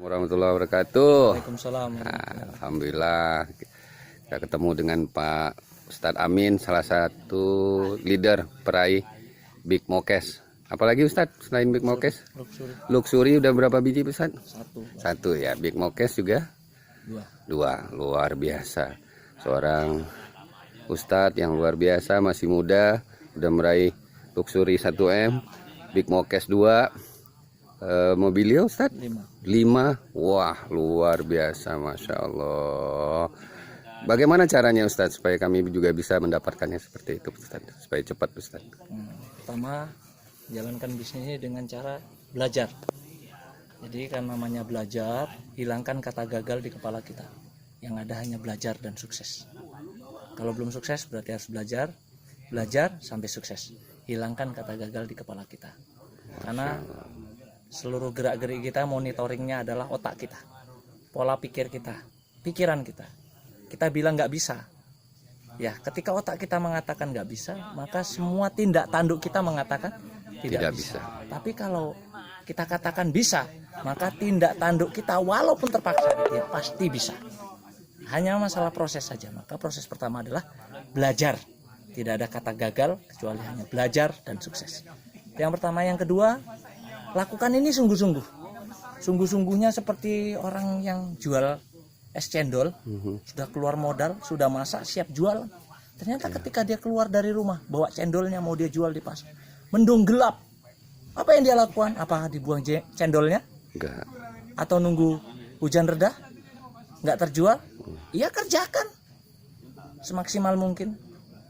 warahmatullahi wabarakatuh. Waalaikumsalam. Alhamdulillah kita ketemu dengan Pak Ustadz Amin, salah satu leader peraih Big Mokes. Apalagi Ustadz selain Big Mokes? Luxury udah berapa biji Ustadz? Satu ya. Big Mokes juga? Dua. Luar biasa. Seorang Ustadz yang luar biasa, masih muda, udah meraih Luxury 1M, Big Mokes 2. Mobilio Ustaz 5. Wah, luar biasa, Masya Allah. Bagaimana caranya Ustaz supaya kami juga bisa mendapatkannya seperti itu Ustaz, supaya cepat Ustaz? Pertama, jalankan bisnisnya dengan cara belajar. Jadi kan namanya belajar, hilangkan kata gagal di kepala kita. Yang ada hanya belajar dan sukses. Kalau belum sukses berarti harus belajar sampai sukses. Hilangkan kata gagal di kepala kita. Karena seluruh gerak-gerik kita, monitoringnya adalah otak kita, pola pikir kita, pikiran kita. Kita bilang nggak bisa, ya ketika otak kita mengatakan nggak bisa, maka semua tindak tanduk kita mengatakan tidak bisa. Tapi kalau kita katakan bisa, maka tindak tanduk kita walaupun terpaksa ya pasti bisa. Hanya masalah proses saja. Maka proses pertama adalah belajar. Tidak ada kata gagal kecuali hanya belajar dan sukses. Yang pertama. Yang kedua, lakukan ini sungguh-sungguh. Sungguh-sungguhnya seperti orang yang jual es cendol, sudah keluar modal, sudah masak, siap jual. Ternyata ketika dia keluar dari rumah, bawa cendolnya mau dia jual di pasar, mendung gelap. Apa yang dia lakukan? Apakah dibuang cendolnya? Enggak. Atau nunggu hujan reda? Enggak terjual? Iya, kerjakan semaksimal mungkin.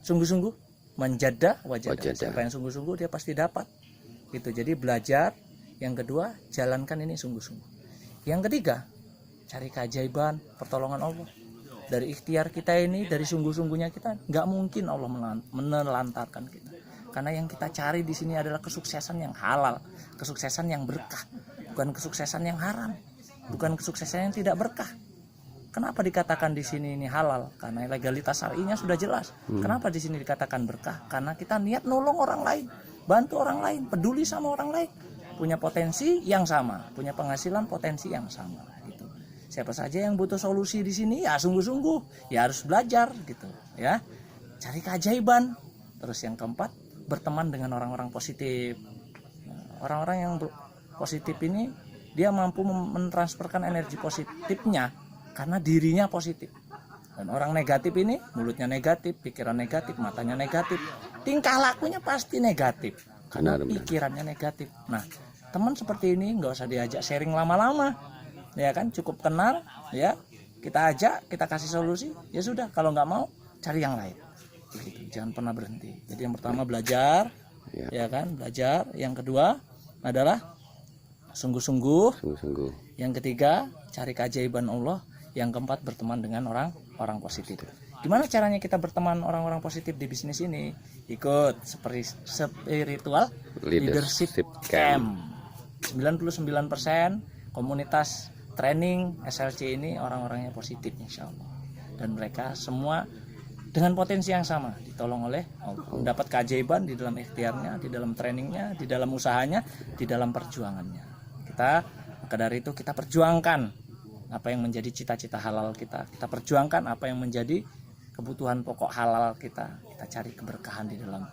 Sungguh-sungguh, menjadah wajadah. Siapa yang sungguh-sungguh dia pasti dapat. Gitu. Jadi belajar. Yang kedua, jalankan ini sungguh-sungguh. Yang ketiga, cari keajaiban, pertolongan Allah. Dari ikhtiar kita ini, dari sungguh-sungguhnya kita, nggak mungkin Allah menelantarkan kita. Karena yang kita cari di sini adalah kesuksesan yang halal, kesuksesan yang berkah, bukan kesuksesan yang haram, bukan kesuksesan yang tidak berkah. Kenapa dikatakan di sini ini halal? Karena legalitas syar'inya sudah jelas. Kenapa di sini dikatakan berkah? Karena kita niat nolong orang lain, bantu orang lain, peduli sama orang lain. Punya potensi yang sama, punya penghasilan potensi yang sama gitu. Siapa saja yang butuh solusi di sini ya sungguh-sungguh, ya harus belajar gitu ya. Cari keajaiban. Terus yang keempat, berteman dengan orang-orang positif. Orang-orang yang positif ini dia mampu mentransferkan energi positifnya karena dirinya positif. Dan orang negatif ini mulutnya negatif, pikiran negatif, matanya negatif, tingkah lakunya pasti negatif karena pikirannya negatif. Nah, teman seperti ini nggak usah diajak sharing lama-lama, ya kan, cukup kenal, ya kita ajak, kita kasih solusi, ya sudah. Kalau nggak mau, cari yang lain. Begitu. Jangan pernah berhenti. Jadi yang pertama belajar, ya kan, belajar. Yang kedua adalah sungguh-sungguh. Yang ketiga cari keajaiban Allah. Yang keempat berteman dengan orang positif. Gimana caranya kita berteman orang-orang positif di bisnis ini? Ikut spiritual leadership camp. 99% komunitas training SLC ini orang-orangnya positif insya Allah. Dan mereka semua dengan potensi yang sama, ditolong oleh Allah. Mendapat keajaiban di dalam ikhtiarnya, di dalam trainingnya, di dalam usahanya, di dalam perjuangannya. Maka dari itu kita perjuangkan apa yang menjadi cita-cita halal kita. Kita perjuangkan apa yang menjadi kebutuhan pokok halal kita. Kita cari keberkahan di dalam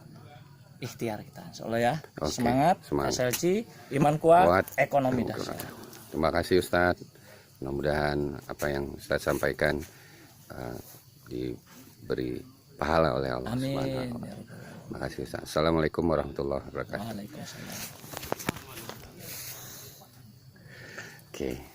ikhtiar kita. Insyaallah ya. Semangat. SLC, iman kuat, ekonomi dahsyat. Terima kasih Ustadz. Mudah-mudahan apa yang Ustadz sampaikan diberi pahala oleh Allah. Amin. Terima kasih Ustadz. Assalamualaikum warahmatullahi wabarakatuh. Waalaikumsalam. Oke.